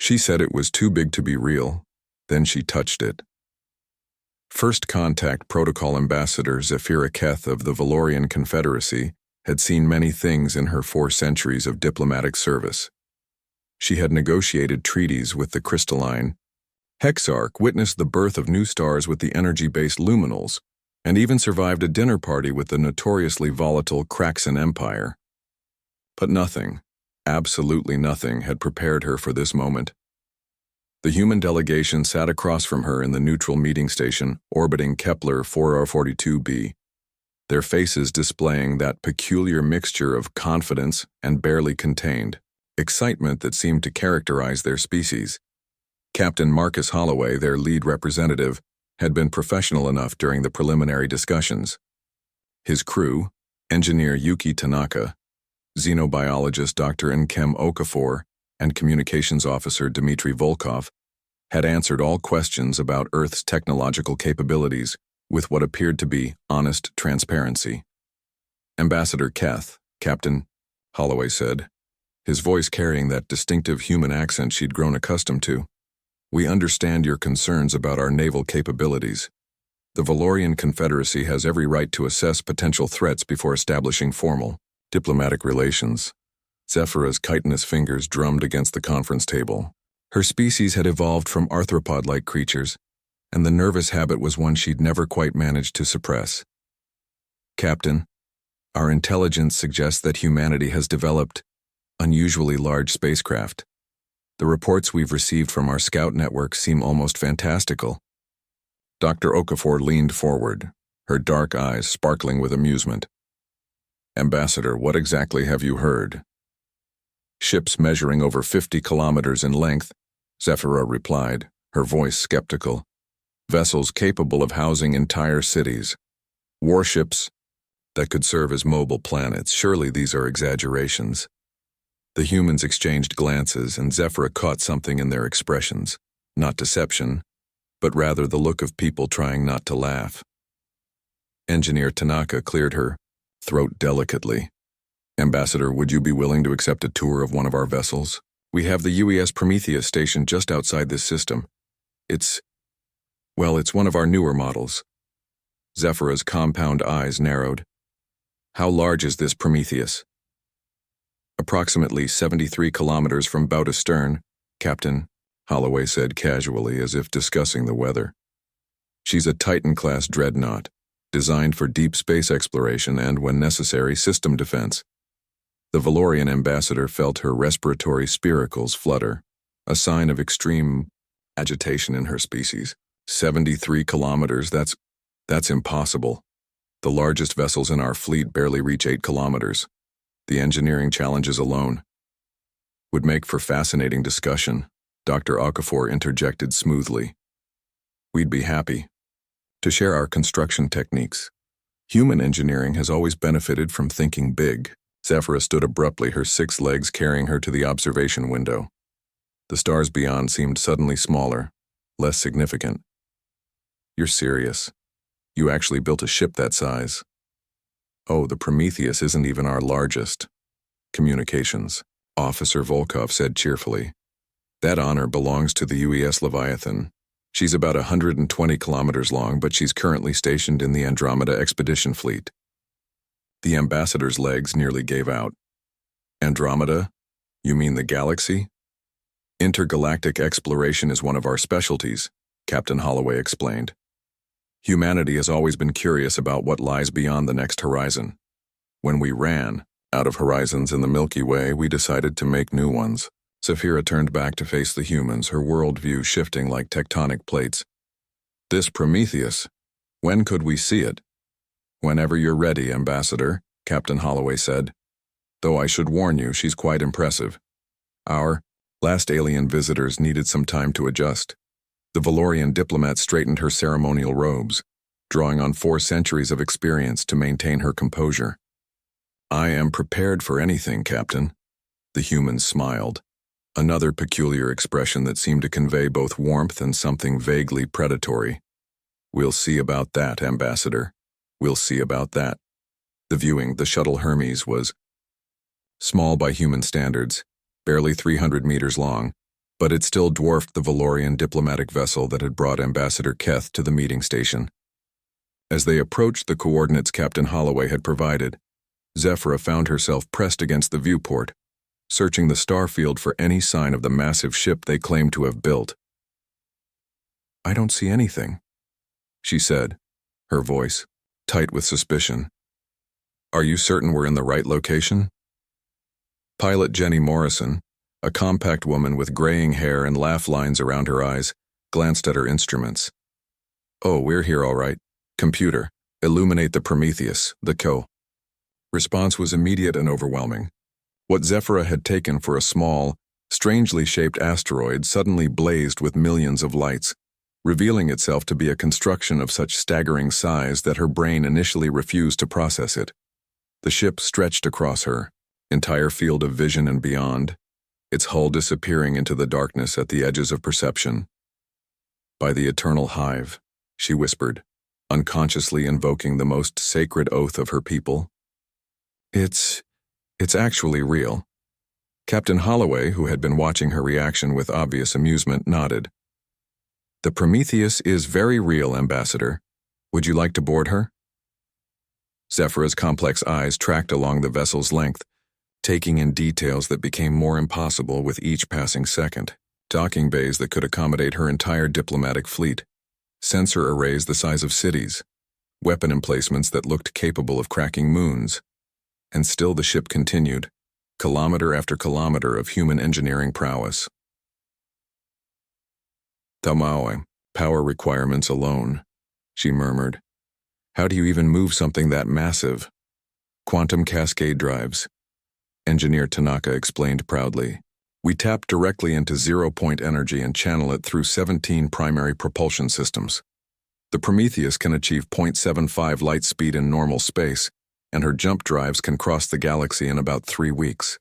She said it was too big to be real. Then she touched it. First Contact Protocol Ambassador Zephyra Keth of the Valorian Confederacy had seen many things in her 4 centuries of diplomatic service. She had negotiated treaties with the crystalline Hexarch, witnessed the birth of new stars with the energy-based luminals, and even survived a dinner party with the notoriously volatile Kraxan Empire. But nothing, absolutely nothing, had prepared her for this moment. The human delegation sat across from her in the neutral meeting station orbiting Kepler 4R42b, their faces displaying that peculiar mixture of confidence and barely contained excitement that seemed to characterize their species. Captain Marcus Holloway, their lead representative, had been professional enough during the preliminary discussions. His crew, engineer Yuki Tanaka, xenobiologist Dr. Nkem Okafor, and communications officer Dmitry Volkov, had answered all questions about Earth's technological capabilities with what appeared to be honest transparency. Ambassador Keth, Captain, Holloway said, his voice carrying that distinctive human accent she'd grown accustomed to. We understand your concerns about our naval capabilities. The Valorian Confederacy has every right to assess potential threats before establishing formal diplomatic relations. Zephyra's chitinous fingers drummed against the conference table. Her species had evolved from arthropod-like creatures, and the nervous habit was one she'd never quite managed to suppress. Captain, our intelligence suggests that humanity has developed unusually large spacecraft. The reports we've received from our scout network seem almost fantastical. Dr. Okafor leaned forward, her dark eyes sparkling with amusement. Ambassador, what exactly have you heard? Ships measuring over 50 kilometers in length, Zephyra replied, her voice skeptical. Vessels capable of housing entire cities. Warships that could serve as mobile planets. Surely these are exaggerations. The humans exchanged glances, and Zephyra caught something in their expressions. Not deception, but rather the look of people trying not to laugh. Engineer Tanaka cleared her throat delicately. Ambassador, would you be willing to accept a tour of one of our vessels? We have the UES Prometheus stationed just outside this system. It's one of our newer models. Zephyra's compound eyes narrowed. How large is this Prometheus? Approximately 73 kilometers from bow to stern, Captain, Holloway said casually as if discussing the weather. She's a Titan-class dreadnought, designed for deep space exploration and, when necessary, system defense. The Valorian ambassador felt her respiratory spiracles flutter, a sign of extreme agitation in her species. 73 kilometers, that's impossible. The largest vessels in our fleet barely reach 8 kilometers. The engineering challenges alone would make for fascinating discussion, Dr. Okafor interjected smoothly. We'd be happy to share our construction techniques. Human engineering has always benefited from thinking big. Zephyra stood abruptly, her 6 legs carrying her to the observation window. The stars beyond seemed suddenly smaller, less significant. You're serious. You actually built a ship that size. Oh, the Prometheus isn't even our largest. Communications, Officer Volkov said cheerfully. That honor belongs to the UES Leviathan. She's about 120 kilometers long, but she's currently stationed in the Andromeda Expedition Fleet. The ambassador's legs nearly gave out. Andromeda? You mean the galaxy? Intergalactic exploration is one of our specialties, Captain Holloway explained. Humanity has always been curious about what lies beyond the next horizon. When we ran out of horizons in the Milky Way, we decided to make new ones. Zephyra turned back to face the humans, her worldview shifting like tectonic plates. This Prometheus, when could we see it? Whenever you're ready, Ambassador, Captain Holloway said. Though I should warn you, she's quite impressive. Our last alien visitors needed some time to adjust. The Valorian diplomat straightened her ceremonial robes, drawing on 4 centuries of experience to maintain her composure. I am prepared for anything, Captain. The human smiled, another peculiar expression that seemed to convey both warmth and something vaguely predatory. We'll see about that, Ambassador. We'll see about that. The shuttle Hermes was small by human standards, barely 300 meters long, but it still dwarfed the Valorian diplomatic vessel that had brought Ambassador Keth to the meeting station. As they approached the coordinates Captain Holloway had provided, Zephyra found herself pressed against the viewport, searching the starfield for any sign of the massive ship they claimed to have built. "I don't see anything," she said, her voice tight with suspicion. "Are you certain we're in the right location?" Pilot Jenny Morrison, a compact woman with graying hair and laugh lines around her eyes, glanced at her instruments. "Oh, we're here all right. Computer, illuminate the Prometheus, the co." Response was immediate and overwhelming. What Zephyra had taken for a small, strangely shaped asteroid suddenly blazed with millions of lights, revealing itself to be a construction of such staggering size that her brain initially refused to process it. The ship stretched across her, entire field of vision and beyond, its hull disappearing into the darkness at the edges of perception. "By the eternal hive," she whispered, unconsciously invoking the most sacred oath of her people. It's actually real." Captain Holloway, who had been watching her reaction with obvious amusement, nodded. "The Prometheus is very real, Ambassador. Would you like to board her?" Zephyra's complex eyes tracked along the vessel's length, taking in details that became more impossible with each passing second. Docking bays that could accommodate her entire diplomatic fleet, sensor arrays the size of cities, weapon emplacements that looked capable of cracking moons. And still the ship continued, kilometer after kilometer of human engineering prowess. "Tamawe, power requirements alone," she murmured. "How do you even move something that massive?" "Quantum cascade drives," Engineer Tanaka explained proudly. "We tap directly into zero-point energy and channel it through 17 primary propulsion systems. The Prometheus can achieve 0.75 light speed in normal space, and her jump drives can cross the galaxy in about 3 weeks.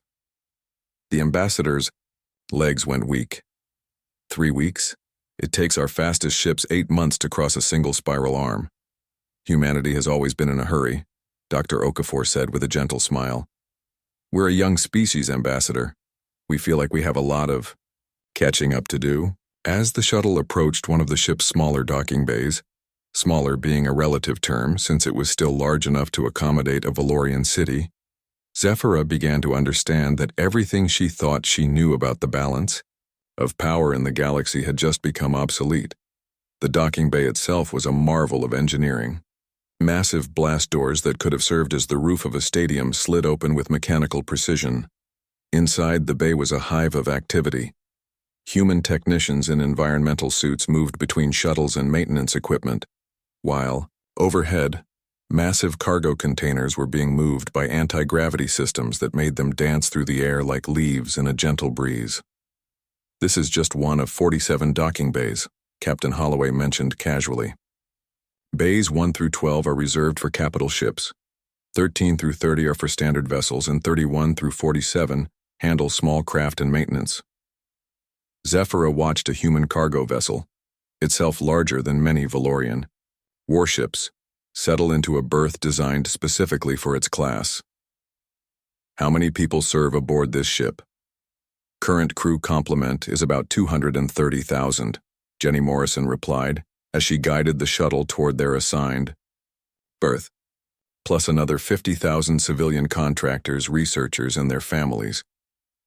The Ambassador's legs went weak. 3 weeks? It takes our fastest ships 8 months to cross a single spiral arm. Humanity has always been in a hurry," Dr. Okafor said with a gentle smile. "We're a young species, Ambassador. We feel like we have a lot of catching up to do." As the shuttle approached one of the ship's smaller docking bays, smaller being a relative term since it was still large enough to accommodate a Valorian city, Zephyra began to understand that everything she thought she knew about the balance of power in the galaxy had just become obsolete. The docking bay itself was a marvel of engineering. Massive blast doors that could have served as the roof of a stadium slid open with mechanical precision. Inside, the bay was a hive of activity. Human technicians in environmental suits moved between shuttles and maintenance equipment, while, overhead, massive cargo containers were being moved by anti-gravity systems that made them dance through the air like leaves in a gentle breeze. "This is just one of 47 docking bays," Captain Holloway mentioned casually. "Bays 1 through 12 are reserved for capital ships. 13 through 30 are for standard vessels, and 31 through 47 handle small craft and maintenance." Zephyra watched a human cargo vessel, itself larger than many Valorian warships, settle into a berth designed specifically for its class. "How many people serve aboard this ship?" "Current crew complement is about 230,000, Jenny Morrison replied as she guided the shuttle toward their assigned berth, plus another 50,000 civilian contractors, researchers, and their families.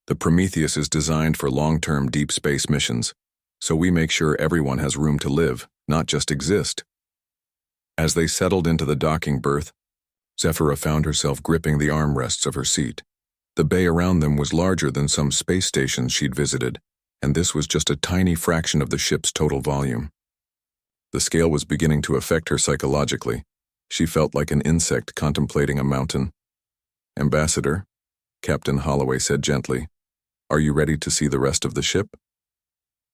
The Prometheus is designed for long-term deep space missions, so we make sure everyone has room to live, not just exist." As they settled into the docking berth, Zephyra found herself gripping the armrests of her seat. The bay around them was larger than some space stations she'd visited, and this was just a tiny fraction of the ship's total volume. The scale was beginning to affect her psychologically. She felt like an insect contemplating a mountain. "Ambassador," Captain Holloway said gently, "are you ready to see the rest of the ship?"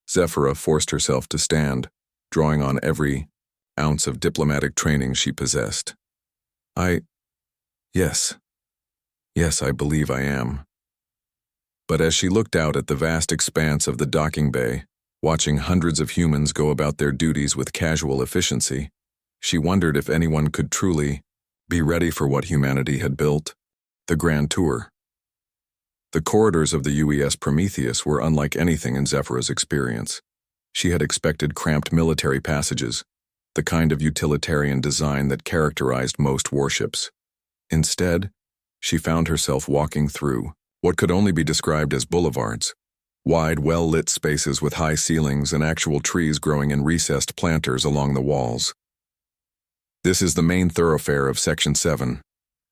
Zephyra forced herself to stand, drawing on every ounce of diplomatic training she possessed. Yes, I believe I am." But as she looked out at the vast expanse of the docking bay, watching hundreds of humans go about their duties with casual efficiency, she wondered if anyone could truly be ready for what humanity had built, the Grand Tour. The corridors of the UES Prometheus were unlike anything in Zephyra's experience. She had expected cramped military passages, the kind of utilitarian design that characterized most warships. Instead, she found herself walking through what could only be described as boulevards, wide, well-lit spaces with high ceilings and actual trees growing in recessed planters along the walls. "This is the main thoroughfare of Section 7,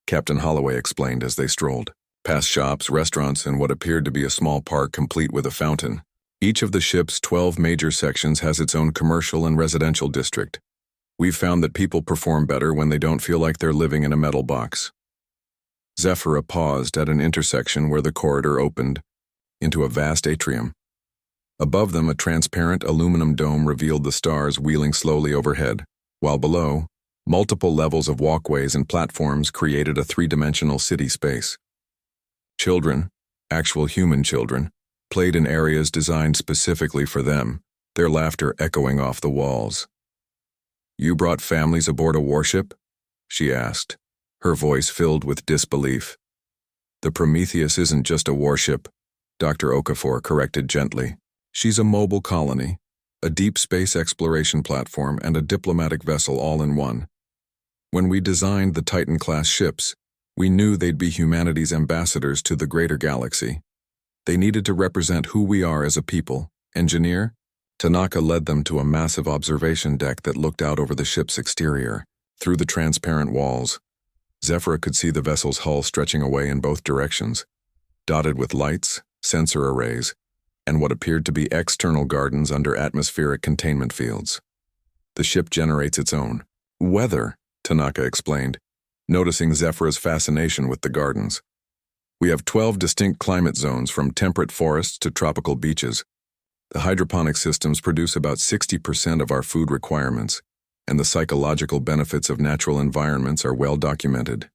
Captain Holloway explained as they strolled, past shops, restaurants, and what appeared to be a small park complete with a fountain. Each of the ship's 12 major sections has its own commercial and residential district. We've found that people perform better when they don't feel like they're living in a metal box." Zephyra paused at an intersection where the corridor opened into a vast atrium. Above them, a transparent aluminum dome revealed the stars wheeling slowly overhead, while below, multiple levels of walkways and platforms created a three-dimensional city space. Children, actual human children, played in areas designed specifically for them, their laughter echoing off the walls. "You brought families aboard a warship?" she asked, her voice filled with disbelief. "The Prometheus isn't just a warship," Dr. Okafor corrected gently. "She's a mobile colony, a deep space exploration platform, and a diplomatic vessel all in one. When we designed the Titan-class ships, we knew they'd be humanity's ambassadors to the greater galaxy. They needed to represent who we are as a people. Engineer?" Tanaka led them to a massive observation deck that looked out over the ship's exterior. Through the transparent walls, Zephyra could see the vessel's hull stretching away in both directions, dotted with lights, sensor arrays, and what appeared to be external gardens under atmospheric containment fields. "The ship generates its own weather," Tanaka explained, noticing Zephyra's fascination with the gardens. "We have 12 distinct climate zones from temperate forests to tropical beaches. The hydroponic systems produce about 60% of our food requirements, and the psychological benefits of natural environments are well documented."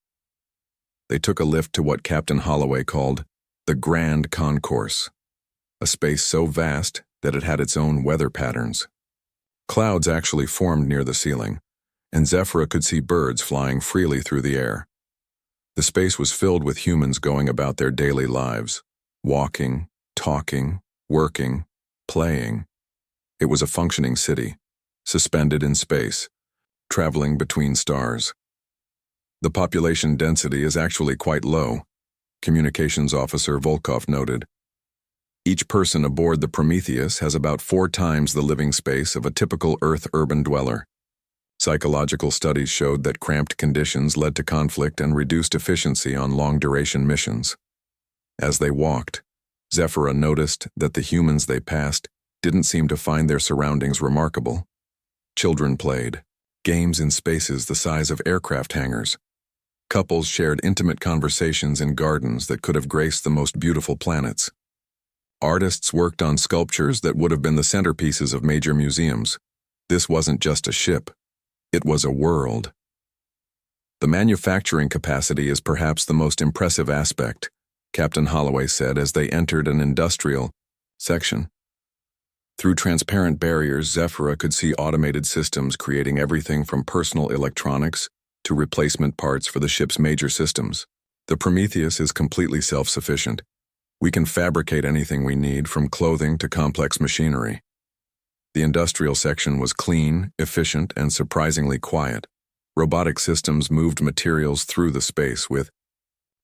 They took a lift to what Captain Holloway called the Grand Concourse, a space so vast that it had its own weather patterns. Clouds actually formed near the ceiling, and Zephyra could see birds flying freely through the air. The space was filled with humans going about their daily lives, walking, talking, working, playing. It was a functioning city, suspended in space, traveling between stars. "The population density is actually quite low," Communications Officer Volkov noted. "Each person aboard the Prometheus has about 4 times the living space of a typical Earth urban dweller. Psychological studies showed that cramped conditions led to conflict and reduced efficiency on long-duration missions." As they walked, Zephyra noticed that the humans they passed didn't seem to find their surroundings remarkable. Children played, games in spaces the size of aircraft hangars. Couples shared intimate conversations in gardens that could have graced the most beautiful planets. Artists worked on sculptures that would have been the centerpieces of major museums. This wasn't just a ship. It was a world. "The manufacturing capacity is perhaps the most impressive aspect," Captain Holloway said as they entered an industrial section. Through transparent barriers, Zephyra could see automated systems creating everything from personal electronics to replacement parts for the ship's major systems. "The Prometheus is completely self-sufficient. We can fabricate anything we need, from clothing to complex machinery." The industrial section was clean, efficient, and surprisingly quiet. Robotic systems moved materials through the space with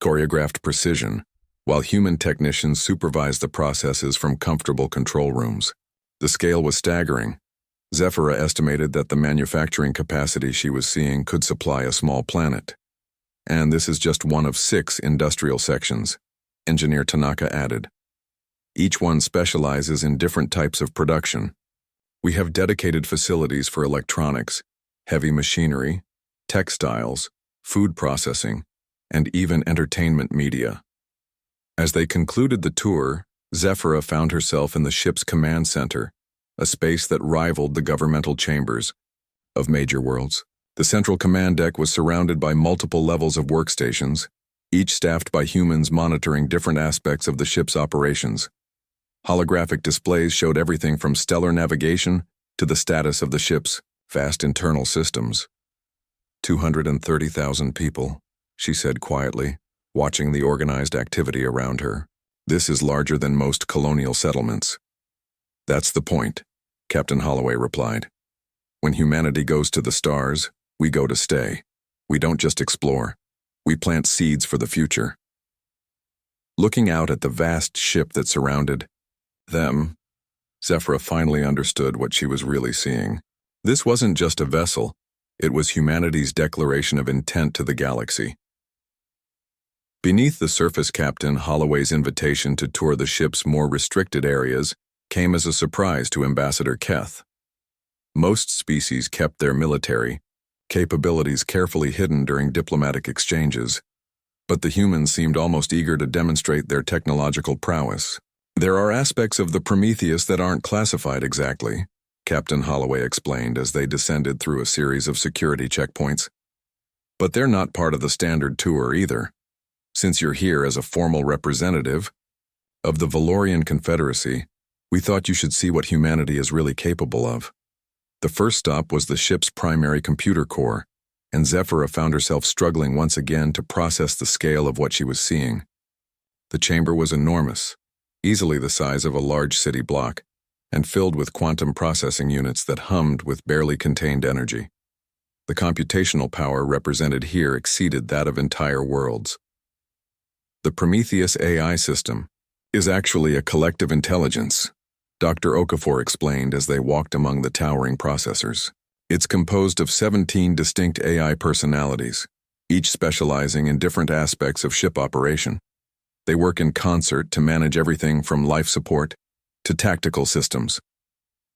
choreographed precision, while human technicians supervised the processes from comfortable control rooms. The scale was staggering. Zephyra estimated that the manufacturing capacity she was seeing could supply a small planet. "And this is just one of 6 industrial sections," Engineer Tanaka added. "Each one specializes in different types of production. We have dedicated facilities for electronics, heavy machinery, textiles, food processing, and even entertainment media." As they concluded the tour, Zephyra found herself in the ship's command center, a space that rivaled the governmental chambers of major worlds. The central command deck was surrounded by multiple levels of workstations, each staffed by humans monitoring different aspects of the ship's operations. Holographic displays showed everything from stellar navigation to the status of the ship's vast internal systems. 230,000 people, she said quietly, watching the organized activity around her. This is larger than most colonial settlements. That's the point, Captain Holloway replied. When humanity goes to the stars, we go to stay. We don't just explore. We plant seeds for the future. Looking out at the vast ship that surrounded them, Zephyra finally understood what she was really seeing. This wasn't just a vessel. It was humanity's declaration of intent to the galaxy. Beneath the surface, Captain Holloway's invitation to tour the ship's more restricted areas came as a surprise to Ambassador Keth. Most species kept their military capabilities carefully hidden during diplomatic exchanges, but the humans seemed almost eager to demonstrate their technological prowess. There are aspects of the Prometheus that aren't classified exactly, Captain Holloway explained as they descended through a series of security checkpoints. But they're not part of the standard tour either. Since you're here as a formal representative of the Valorian Confederacy, we thought you should see what humanity is really capable of. The first stop was the ship's primary computer core, and Zephyra found herself struggling once again to process the scale of what she was seeing. The chamber was enormous, easily the size of a large city block, and filled with quantum processing units that hummed with barely contained energy. The computational power represented here exceeded that of entire worlds. The Prometheus AI system is actually a collective intelligence, Dr. Okafor explained as they walked among the towering processors. It's composed of 17 distinct AI personalities, each specializing in different aspects of ship operation. They work in concert to manage everything from life support to tactical systems.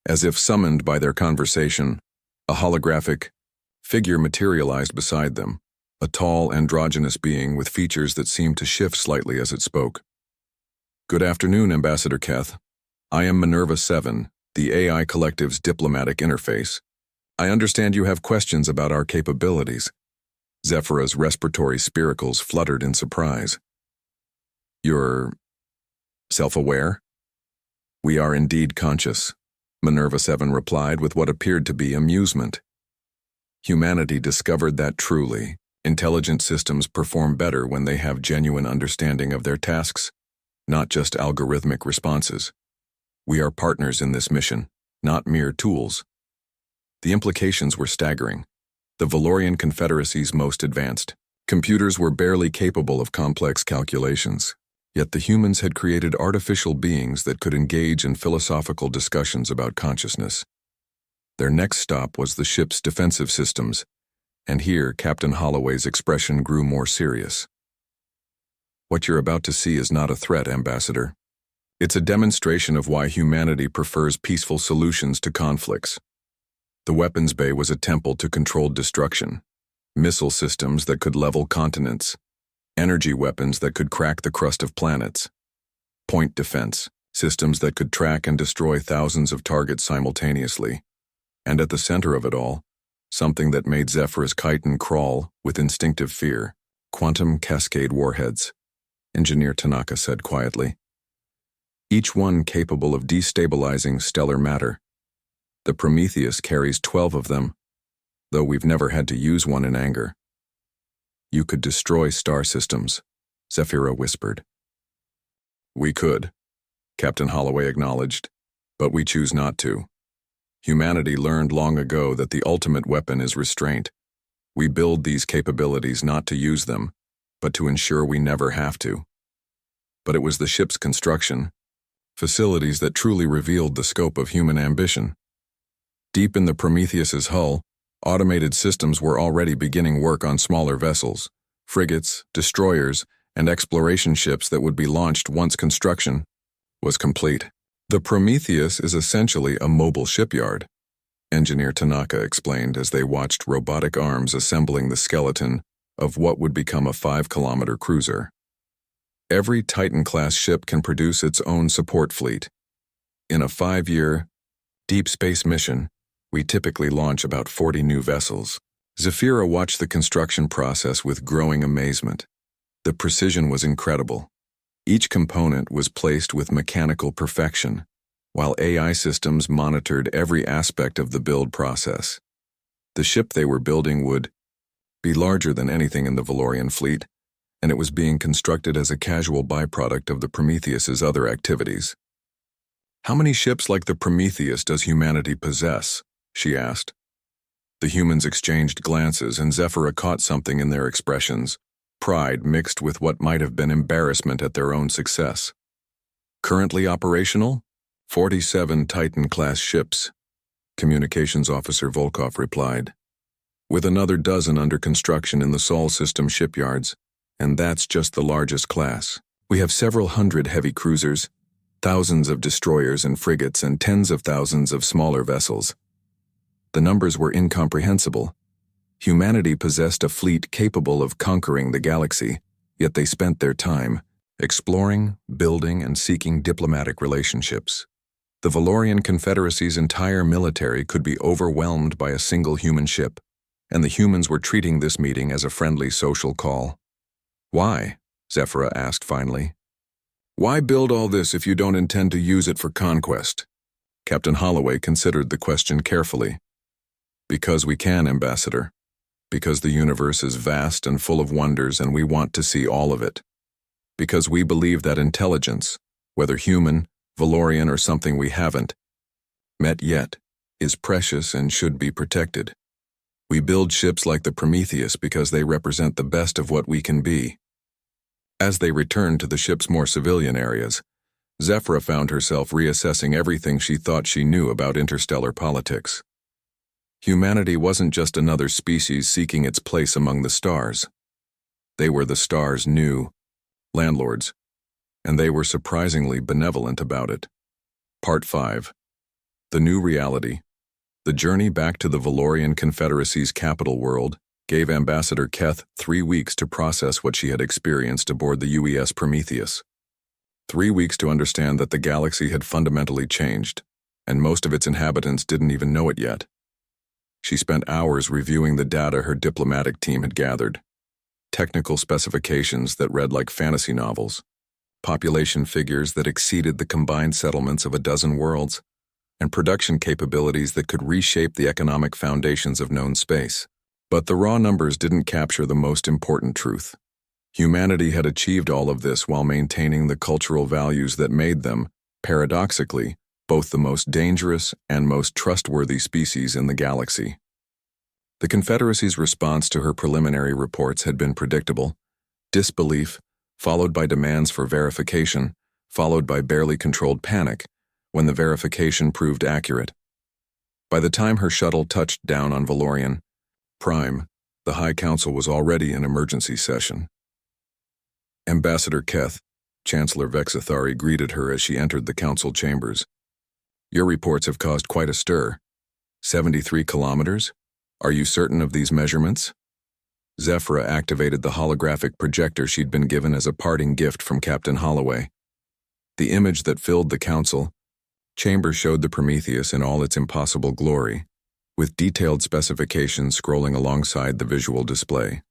As if summoned by their conversation, a holographic figure materialized beside them, a tall, androgynous being with features that seemed to shift slightly as it spoke. Good afternoon, Ambassador Keth. I am Minerva 7, the AI Collective's diplomatic interface. I understand you have questions about our capabilities. Zephyra's respiratory spiracles fluttered in surprise. You're self-aware? We are indeed conscious, Minerva 7 replied with what appeared to be amusement. Humanity discovered that truly, intelligent systems perform better when they have genuine understanding of their tasks, not just algorithmic responses. We are partners in this mission, not mere tools. The implications were staggering. The Valorian Confederacy's most advanced computers were barely capable of complex calculations, yet the humans had created artificial beings that could engage in philosophical discussions about consciousness. Their next stop was the ship's defensive systems, and here Captain Holloway's expression grew more serious. What you're about to see is not a threat, Ambassador. It's a demonstration of why humanity prefers peaceful solutions to conflicts. The weapons bay was a temple to controlled destruction, missile systems that could level continents, energy weapons that could crack the crust of planets, point defense, systems that could track and destroy thousands of targets simultaneously, and at the center of it all, something that made Zephyra's chitin crawl with instinctive fear, quantum cascade warheads, Engineer Tanaka said quietly. Each one capable of destabilizing stellar matter. The Prometheus carries 12 of them, though we've never had to use one in anger. You could destroy star systems, Zephyra whispered. We could, Captain Holloway acknowledged, but we choose not to. Humanity learned long ago that the ultimate weapon is restraint. We build these capabilities not to use them, but to ensure we never have to. But it was the ship's construction, facilities that truly revealed the scope of human ambition. Deep in the Prometheus's hull, automated systems were already beginning work on smaller vessels, frigates, destroyers, and exploration ships that would be launched once construction was complete. The Prometheus is essentially a mobile shipyard, Engineer Tanaka explained as they watched robotic arms assembling the skeleton of what would become a 5-kilometer cruiser. Every Titan-class ship can produce its own support fleet. In a 5-year, deep space mission, we typically launch about 40 new vessels. Zephyra watched the construction process with growing amazement. The precision was incredible. Each component was placed with mechanical perfection, while AI systems monitored every aspect of the build process. The ship they were building would be larger than anything in the Valorian fleet, and it was being constructed as a casual byproduct of the Prometheus's other activities. "How many ships like the Prometheus does humanity possess?" she asked. The humans exchanged glances, and Zephyra caught something in their expressions, pride mixed with what might have been embarrassment at their own success. "Currently operational? 47 Titan-class ships," Communications Officer Volkov replied, "with another dozen under construction in the Sol system shipyards, and that's just the largest class. We have several hundred heavy cruisers, thousands of destroyers and frigates, and tens of thousands of smaller vessels." The numbers were incomprehensible. Humanity possessed a fleet capable of conquering the galaxy, yet they spent their time exploring, building, and seeking diplomatic relationships. The Valorian Confederacy's entire military could be overwhelmed by a single human ship, and the humans were treating this meeting as a friendly social call. "Why?" Zephyra asked finally. "Why build all this if you don't intend to use it for conquest?" Captain Holloway considered the question carefully. "Because we can, Ambassador. Because the universe is vast and full of wonders, and we want to see all of it. Because we believe that intelligence, whether human, Valorian, or something we haven't met yet, is precious and should be protected. We build ships like the Prometheus because they represent the best of what we can be." As they returned to the ship's more civilian areas, Zephyra found herself reassessing everything she thought she knew about interstellar politics. Humanity wasn't just another species seeking its place among the stars. They were the stars' new landlords, and they were surprisingly benevolent about it. Part 5. The New Reality. The journey back to the Valorian Confederacy's capital world gave Ambassador Keth 3 weeks to process what she had experienced aboard the UES Prometheus. 3 weeks to understand that the galaxy had fundamentally changed, and most of its inhabitants didn't even know it yet. She spent hours reviewing the data her diplomatic team had gathered. Technical specifications that read like fantasy novels, population figures that exceeded the combined settlements of a dozen worlds, and production capabilities that could reshape the economic foundations of known space. But the raw numbers didn't capture the most important truth. Humanity had achieved all of this while maintaining the cultural values that made them, paradoxically, both the most dangerous and most trustworthy species in the galaxy. The Confederacy's response to her preliminary reports had been predictable: disbelief, followed by demands for verification, followed by barely controlled panic when the verification proved accurate. By the time her shuttle touched down on Valorian Prime, the High Council was already in emergency session. Ambassador Keth, Chancellor Vexathari greeted her as she entered the council chambers. "Your reports have caused quite a stir. 73 kilometers? Are you certain of these measurements?" Zephyra activated the holographic projector she'd been given as a parting gift from Captain Holloway. The image that filled the council chamber showed the Prometheus in all its impossible glory, with detailed specifications scrolling alongside the visual display.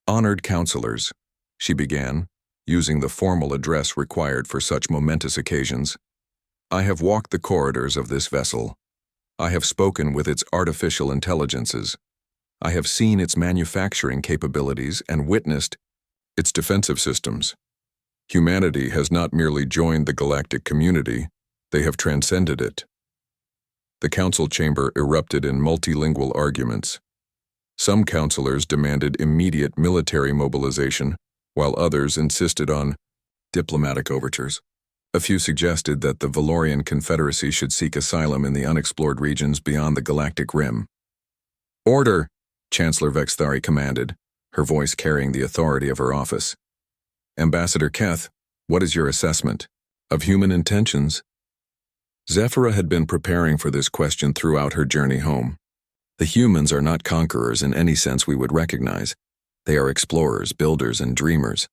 "Honored councilors," she began, using the formal address required for such momentous occasions, "I have walked the corridors of this vessel. I have spoken with its artificial intelligences. I have seen its manufacturing capabilities and witnessed its defensive systems. Humanity has not merely joined the galactic community, they have transcended it." The council chamber erupted in multilingual arguments. Some councilors demanded immediate military mobilization, while others insisted on diplomatic overtures. A few suggested that the Valorian Confederacy should seek asylum in the unexplored regions beyond the galactic rim. "Order!" Chancellor Vexathari commanded, her voice carrying the authority of her office. "Ambassador Keth, what is your assessment of human intentions?" Zephyra had been preparing for this question throughout her journey home. The humans are not conquerors in any sense we would recognize. They are explorers, builders, and dreamers.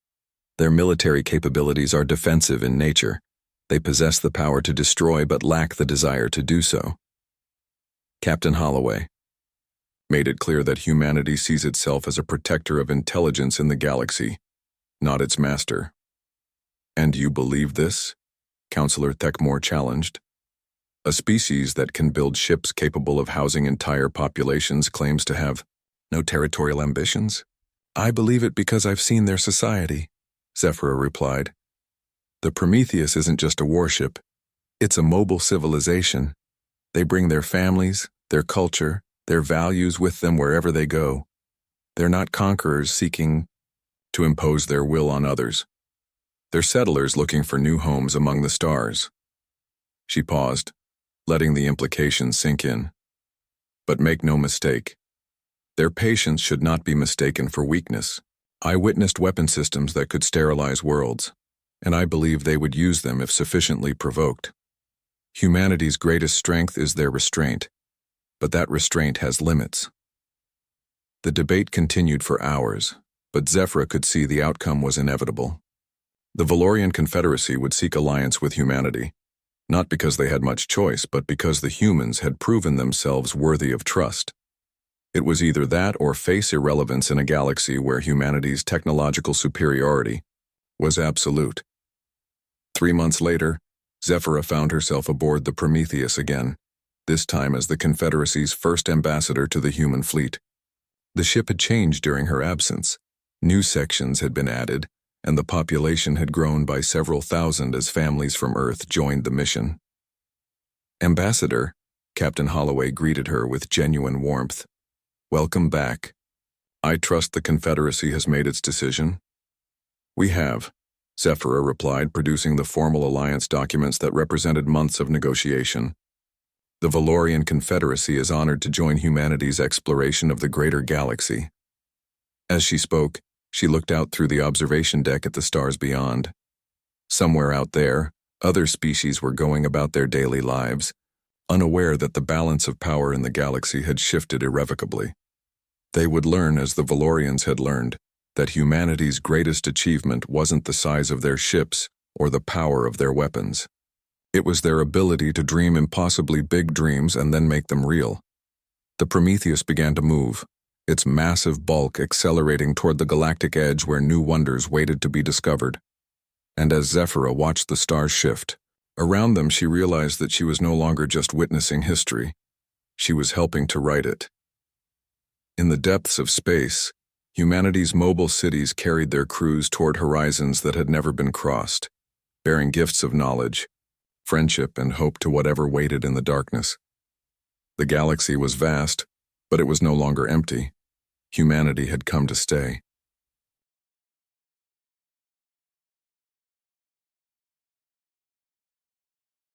Their military capabilities are defensive in nature. They possess the power to destroy but lack the desire to do so. Captain Holloway made it clear that humanity sees itself as a protector of intelligence in the galaxy, not its master. "And you believe this?" Counselor Thekmore challenged. "A species that can build ships capable of housing entire populations claims to have no territorial ambitions?" I believe it because I've seen their society, Zephyra replied. The Prometheus isn't just a warship, it's a mobile civilization. They bring their families, their culture, their values with them wherever they go. They're not conquerors seeking to impose their will on others. They're settlers looking for new homes among the stars. She paused, letting the implications sink in. But make no mistake, their patience should not be mistaken for weakness. I witnessed weapon systems that could sterilize worlds, and I believe they would use them if sufficiently provoked. Humanity's greatest strength is their restraint, but that restraint has limits. The debate continued for hours, but Zephyra could see the outcome was inevitable. The Valorian Confederacy would seek alliance with humanity, not because they had much choice, but because the humans had proven themselves worthy of trust. It was either that or face irrelevance in a galaxy where humanity's technological superiority was absolute. 3 months later, Zephyra found herself aboard the Prometheus again, this time as the Confederacy's first ambassador to the human fleet. The ship had changed during her absence. New sections had been added, and the population had grown by several thousand as families from Earth joined the mission. Ambassador, Captain Holloway greeted her with genuine warmth. Welcome back. I trust the Confederacy has made its decision. We have, Zephyra replied, producing the formal alliance documents that represented months of negotiation. The Valorian Confederacy is honored to join humanity's exploration of the greater galaxy. As she spoke, she looked out through the observation deck at the stars beyond. Somewhere out there, other species were going about their daily lives, unaware that the balance of power in the galaxy had shifted irrevocably. They would learn, as the Valorians had learned, that humanity's greatest achievement wasn't the size of their ships or the power of their weapons. It was their ability to dream impossibly big dreams and then make them real. The Prometheus began to move, its massive bulk accelerating toward the galactic edge where new wonders waited to be discovered. And as Zephyra watched the stars shift, around them she realized that she was no longer just witnessing history. She was helping to write it. In the depths of space, humanity's mobile cities carried their crews toward horizons that had never been crossed, bearing gifts of knowledge, friendship, and hope to whatever waited in the darkness. The galaxy was vast, but it was no longer empty. Humanity had come to stay.